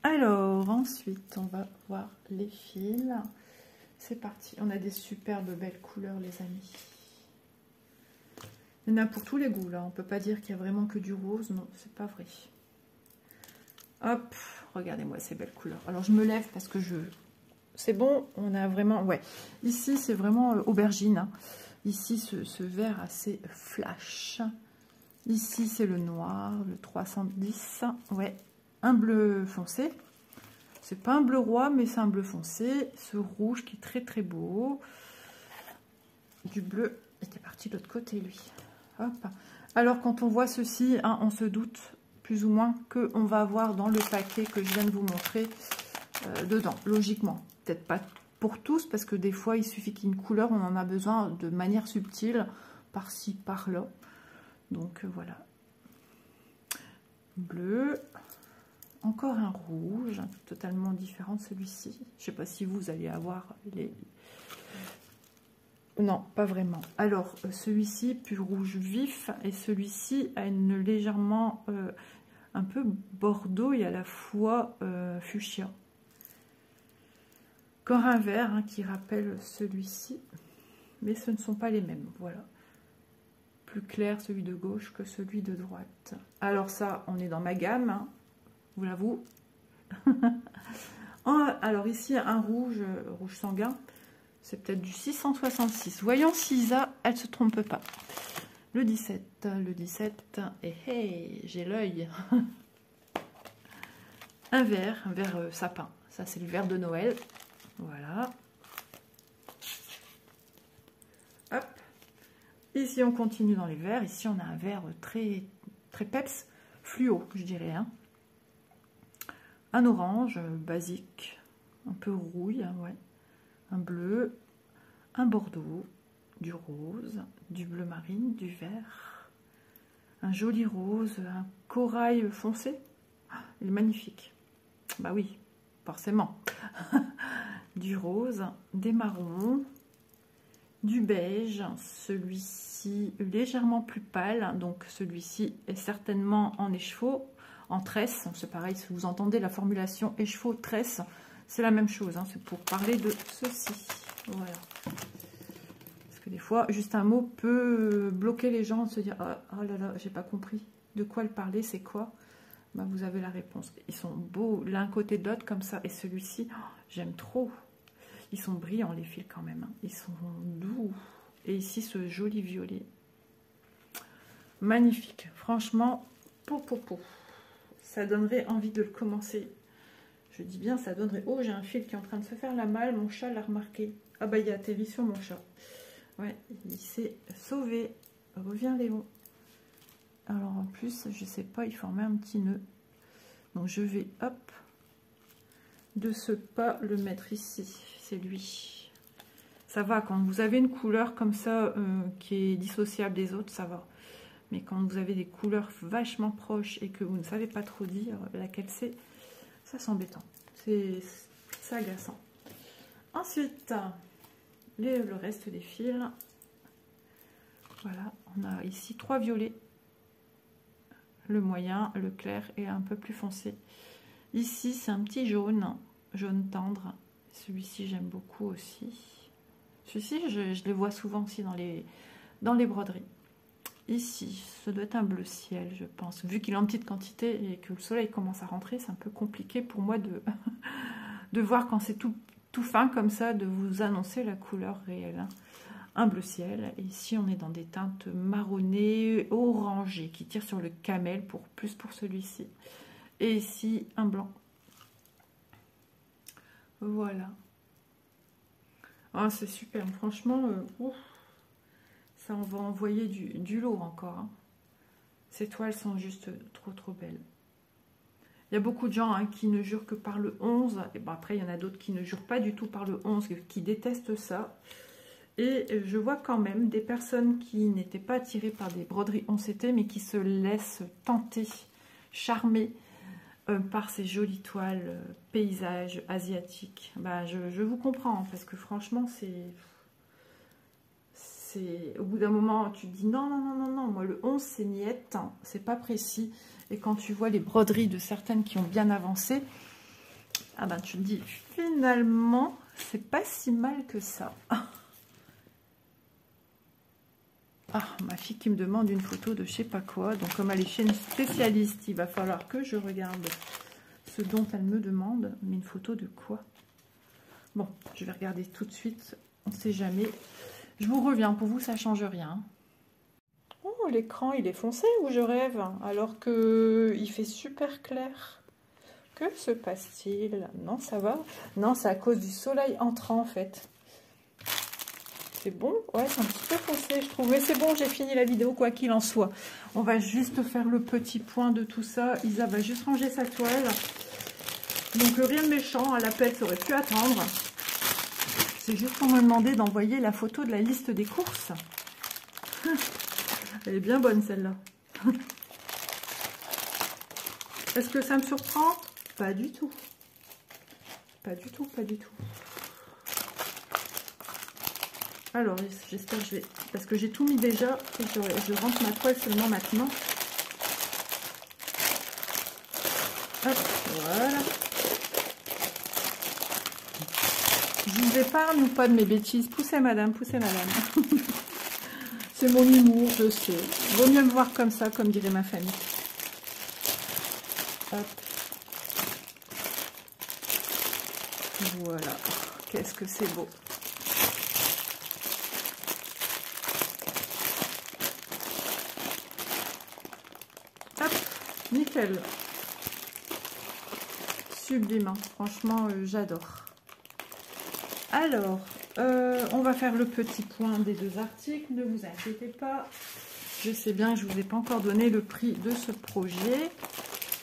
Speaker 1: Alors, ensuite, on va voir les fils. C'est parti. On a des superbes belles couleurs, les amis. Il y en a pour tous les goûts, là. On ne peut pas dire qu'il y a vraiment que du rose. Non, c'est pas vrai. Hop, regardez-moi ces belles couleurs. Alors, je me lève parce que je... C'est bon, on a vraiment... Ouais, ici, c'est vraiment aubergine. Hein. Ici, ce vert assez flash. Ici, c'est le noir, le 310. Ouais, un bleu foncé. C'est pas un bleu roi, mais c'est un bleu foncé. Ce rouge qui est très très beau. Du bleu était parti de l'autre côté, lui. Hop. Alors, quand on voit ceci, hein, on se doute plus ou moins qu'on va avoir dans le paquet que je viens de vous montrer dedans, logiquement. Peut-être pas pour tous, parce que des fois, il suffit qu'il y ait une couleur, on en a besoin de manière subtile, par-ci, par-là. Donc, voilà. Bleu. Encore un rouge, totalement différent de celui-ci. Je ne sais pas si vous allez avoir les... Non, pas vraiment. Alors, celui-ci, plus rouge vif, et celui-ci a une légèrement un peu bordeaux et à la fois fuchsia. Encore un vert, hein, qui rappelle celui-ci, mais ce ne sont pas les mêmes, voilà. Plus clair celui de gauche que celui de droite. Alors ça, on est dans ma gamme, hein, vous l'avouez. Alors ici, un rouge, rouge sanguin, c'est peut-être du 666. Voyons si Isa, elle ne se trompe pas. Le 17, et hey, j'ai l'œil. Un vert sapin. Ça, c'est le vert de Noël. Voilà. Hop. Ici, on continue dans les verts. Ici, on a un vert très, très peps, fluo, je dirais. Hein. Un orange basique, un peu rouille, hein, ouais. Un bleu, un bordeaux, du rose, du bleu marine, du vert, un joli rose, un corail foncé. Ah, il est magnifique. Bah oui, forcément. Du rose, des marrons, du beige, celui-ci légèrement plus pâle, donc celui-ci est certainement en écheveau, en tresse, c'est pareil, si vous entendez la formulation écheveau, tresse, c'est la même chose, hein, c'est pour parler de ceci, voilà. Parce que des fois, juste un mot peut bloquer les gens, de se dire, oh là là, j'ai pas compris, de quoi elle parlait, c'est quoi? Ben, vous avez la réponse. Ils sont beaux l'un côté de l'autre comme ça, et celui-ci, oh, j'aime trop. Ils sont brillants les fils quand même, hein. Ils sont doux. Et ici, ce joli violet. Magnifique. Franchement, ça donnerait envie de le commencer. Je dis bien, ça donnerait... Oh, j'ai un fil qui est en train de se faire la malle. Mon chat l'a remarqué. Ah bah, il a atterri sur mon chat. Ouais, il s'est sauvé. Reviens, Léon. Alors, en plus, je sais pas, il formait un petit nœud. Donc, je vais, hop, de ce pas le mettre ici. C'est lui. Ça va, quand vous avez une couleur comme ça, qui est dissociable des autres, ça va. Mais quand vous avez des couleurs vachement proches et que vous ne savez pas trop dire laquelle c'est, ça c'est embêtant. C'est agaçant. Ensuite, le reste des fils. Voilà, on a ici 3 violets. Le moyen, le clair et un peu plus foncé. Ici, c'est un petit jaune, jaune tendre. Celui-ci, j'aime beaucoup aussi. Celui-ci, je les vois souvent aussi dans les broderies. Ici, ça doit être un bleu ciel, je pense. Vu qu'il est en petite quantité et que le soleil commence à rentrer, c'est un peu compliqué pour moi de voir quand c'est tout fin comme ça, de vous annoncer la couleur réelle. Un bleu ciel. Et ici, on est dans des teintes marronnées, orangées, qui tirent sur le camel, plus pour celui-ci. Et ici, un blanc. Voilà. Ah, c'est super. Franchement, ça, on va envoyer du lourd encore. Hein. Ces toiles sont juste trop belles. Il y a beaucoup de gens, hein, qui ne jurent que par le 11. Et ben après, il y en a d'autres qui ne jurent pas du tout par le 11, qui détestent ça. Et je vois quand même des personnes qui n'étaient pas attirées par des broderies 11CT, mais qui se laissent tenter, charmer par ces jolies toiles paysages asiatiques. Bah, je vous comprends, parce que franchement, c'est au bout d'un moment, tu te dis non, moi le 11 c'est niette, hein, c'est pas précis. Et quand tu vois les broderies de certaines qui ont bien avancé, ah ben, tu te dis finalement, c'est pas si mal que ça. Ah, ma fille qui me demande une photo de je sais pas quoi. Donc, comme elle est chez une spécialiste, il va falloir que je regarde ce dont elle me demande. Mais une photo de quoi? Bon, je vais regarder tout de suite. On ne sait jamais. Je vous reviens. Pour vous, ça ne change rien. Oh, l'écran, il est foncé ou je rêve? Alors qu'il fait super clair. Que se passe-t-il? Non, ça va. Non, c'est à cause du soleil entrant, en fait. c'est bon. Ouais, c'est un petit peu foncé, je trouve. Mais c'est bon, j'ai fini la vidéo, quoi qu'il en soit. On va juste faire le petit point de tout ça. Isa va juste ranger sa toile. Donc, rien de méchant. À l'appel, ça aurait pu attendre. C'est juste qu'on m'a demandé d'envoyer la photo de la liste des courses. Elle est bien bonne, celle-là. Est-ce que ça me surprend? Pas du tout. Pas du tout, pas du tout. Alors, j'espère que je vais... Parce que j'ai tout mis déjà. Et je rentre ma toile seulement maintenant. Hop, voilà. Je vous épargne ou pas de mes bêtises? Poussez, madame, poussez, madame. C'est mon humour, je sais. Vaut mieux me voir comme ça, comme dirait ma famille. Hop. Voilà. Qu'est-ce que c'est beau. Hop. Nickel. Sublime. Hein. Franchement, j'adore. Alors, on va faire le petit point des deux articles. Ne vous inquiétez pas. Je sais bien que je ne vous ai pas encore donné le prix de ce projet,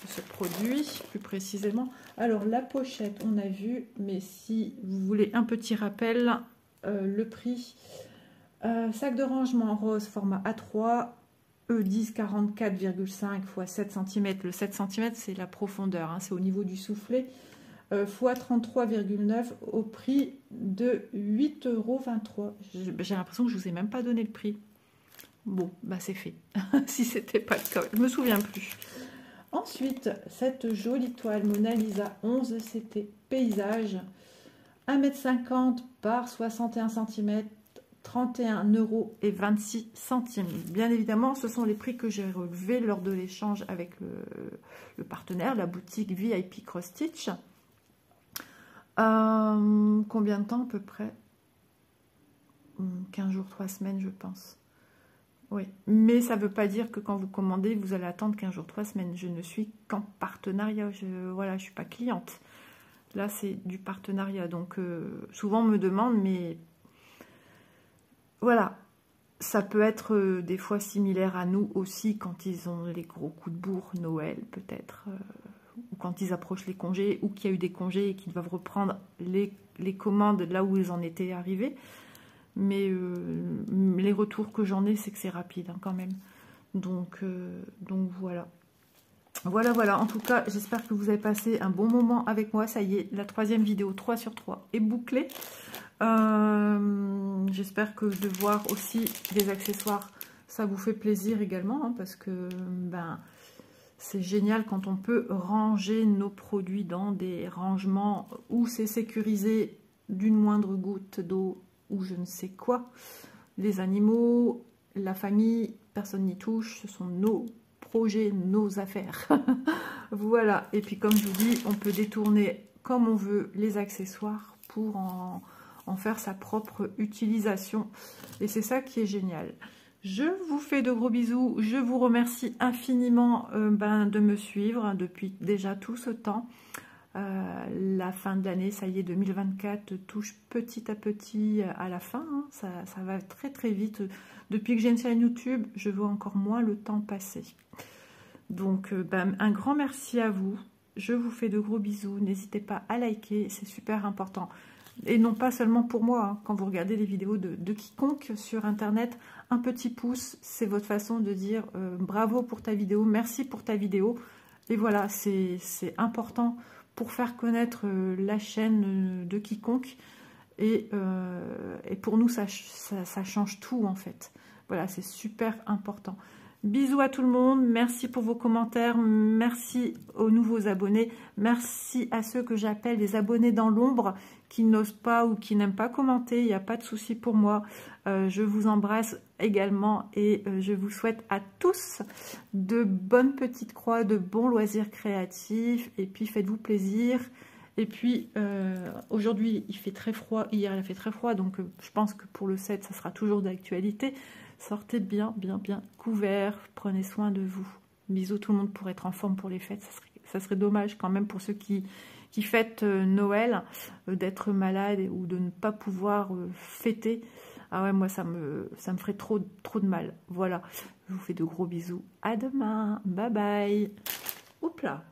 Speaker 1: de ce produit, plus précisément. Alors, la pochette, on a vu, mais si vous voulez un petit rappel, le prix. Sac de rangement rose, format A3, E10 44,5 x 7 cm. Le 7 cm, c'est la profondeur, hein, c'est au niveau du soufflet. x 33,9 au prix de 8,23 €. J'ai l'impression que je ne vous ai même pas donné le prix. Bon, bah c'est fait. Si c'était pas le cas, je me souviens plus. Ensuite, cette jolie toile Mona Lisa 11 CT paysage, 1,50 m par 61 cm, 31,26 €. Bien évidemment, ce sont les prix que j'ai relevés lors de l'échange avec le partenaire, la boutique VIP Cross Stitch. Combien de temps à peu près? 15 jours, 3 semaines, je pense. Oui, mais ça ne veut pas dire que quand vous commandez, vous allez attendre 15 jours, 3 semaines. Je ne suis qu'en partenariat. Voilà, je ne suis pas cliente. Là, c'est du partenariat. Donc, souvent, on me demande, mais voilà, ça peut être des fois similaire à nous aussi quand ils ont les gros coups de bourre, Noël peut-être, ou quand ils approchent les congés, ou qu'il y a eu des congés et qu'ils doivent reprendre les commandes là où ils en étaient arrivés. Mais les retours que j'en ai, c'est que c'est rapide hein, quand même. Donc voilà. Voilà. En tout cas, j'espère que vous avez passé un bon moment avec moi. Ça y est, la troisième vidéo 3 sur 3 est bouclée. J'espère que de voir aussi des accessoires, ça vous fait plaisir également. Hein, parce que c'est génial quand on peut ranger nos produits dans des rangements où c'est sécurisé d'une moindre goutte d'eau ou je ne sais quoi. Les animaux, la famille, personne n'y touche, ce sont nos projets, nos affaires. Voilà, et puis comme je vous dis, on peut détourner comme on veut les accessoires pour en faire sa propre utilisation. Et c'est ça qui est génial. Je vous fais de gros bisous, je vous remercie infiniment de me suivre depuis déjà tout ce temps. La fin de l'année, ça y est, 2024 touche petit à petit à la fin. Hein. Ça va très très vite. Depuis que j'ai une chaîne YouTube, je vois encore moins le temps passer. Donc, un grand merci à vous. Je vous fais de gros bisous. N'hésitez pas à liker, c'est super important. Et non pas seulement pour moi. Hein. Quand vous regardez les vidéos de quiconque sur Internet, un petit pouce, c'est votre façon de dire bravo pour ta vidéo, merci pour ta vidéo. Et voilà, c'est important pour faire connaître la chaîne de quiconque. Et pour nous, ça change tout en fait. Voilà, c'est super important. Bisous à tout le monde, merci pour vos commentaires, merci aux nouveaux abonnés, merci à ceux que j'appelle les abonnés dans l'ombre, qui n'osent pas ou qui n'aiment pas commenter, il n'y a pas de souci pour moi. Je vous embrasse également et je vous souhaite à tous de bonnes petites croix, de bons loisirs créatifs et puis faites-vous plaisir. Et puis aujourd'hui il fait très froid, hier il a fait très froid, donc je pense que pour le 7 ça sera toujours d'actualité. Sortez bien couverts, prenez soin de vous. Bisous tout le monde pour être en forme pour les fêtes. Ça serait dommage quand même pour ceux qui fêtent Noël, d'être malade ou de ne pas pouvoir fêter. Ah ouais, moi, ça me ferait trop de mal. Voilà, je vous fais de gros bisous. À demain. Bye bye. Oups là.